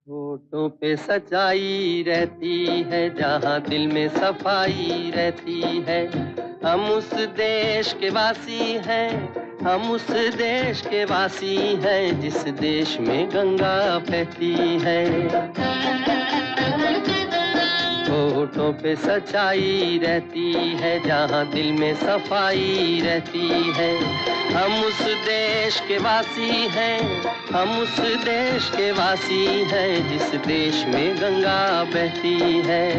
होठों पे सच्चाई रहती है, जहाँ दिल में सफाई रहती है। हम उस देश के वासी हैं, हम उस देश के वासी हैं, जिस देश में गंगा बहती है। होठों पे सच्चाई रहती है, जहाँ दिल में सफाई रहती है। हम उस देश के वासी हैं, हम उस देश के वासी हैं, जिस देश में गंगा बहती है।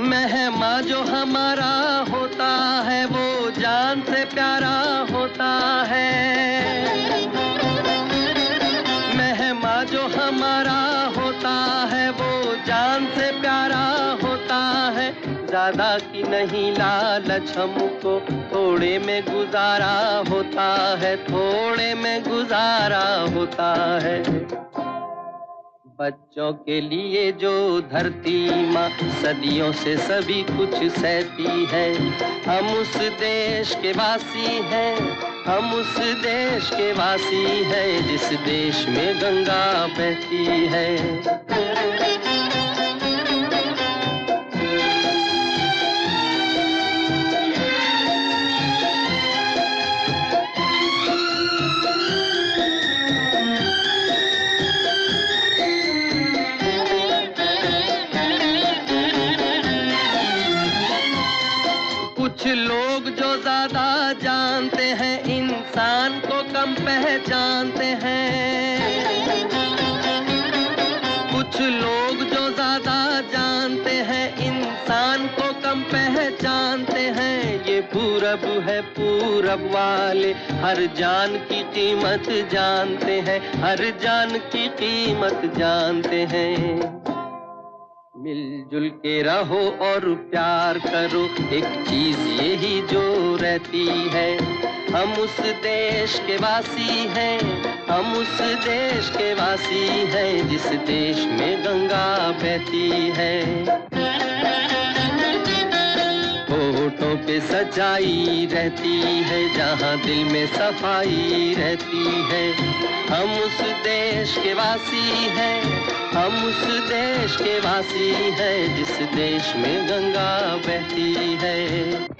मेहमा जो हमारा होता है, वो जान से प्यारा होता है। मेहमा जो हमारा होता है, वो जान से प्यारा होता है। ज्यादा की नहीं लालच हमको, थोड़े में गुजारा होता है, थोड़े में गुजारा होता है। बच्चों के लिए जो धरती माँ सदियों से सभी कुछ सहती है। हम उस देश के वासी हैं, हम उस देश के वासी हैं, जिस देश में गंगा बहती है। कुछ लोग जो ज्यादा जानते हैं, इंसान को कम पहचानते हैं। कुछ लोग जो ज्यादा जानते हैं, इंसान को कम पहचानते हैं। ये पूरब है, पूरब वाले हर जान की कीमत जानते हैं, हर जान की कीमत जानते हैं। मिलजुल के रहो और प्यार करो, एक चीज यही जो रहती है। हम उस देश के वासी हैं, हम उस देश के वासी हैं, जिस देश में गंगा बहती है। होठों पे सच्चाई रहती है, जहाँ दिल में सफाई रहती है। हम उस देश के वासी हैं, हम उस देश के वासी हैं, जिस देश में गंगा बहती है।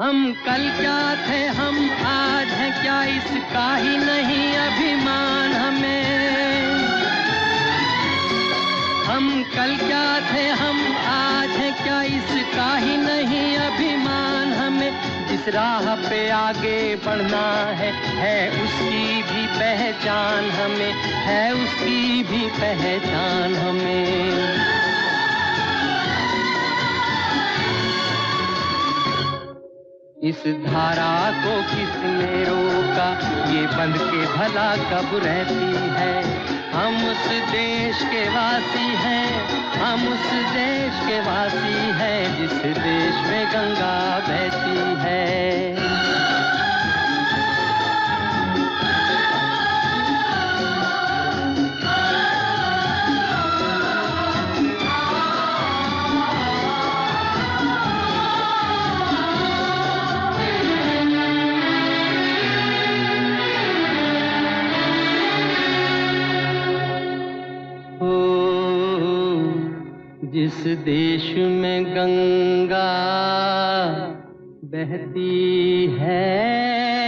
हम कल क्या थे, हम आज हैं क्या, इसका ही नहीं अभिमान हमें। हम कल क्या थे, हम आज हैं क्या, इसका ही नहीं अभिमान हमें। जिस राह पे आगे बढ़ना है उसकी भी पहचान हमें, है उसकी भी पहचान हमें। इस धारा को किसने रोका, ये बंध के भला कब रहती है। हम उस देश के वासी हैं, हम उस देश के वासी हैं, जिस देश में गंगा बहती है। जिस देश में गंगा बहती है,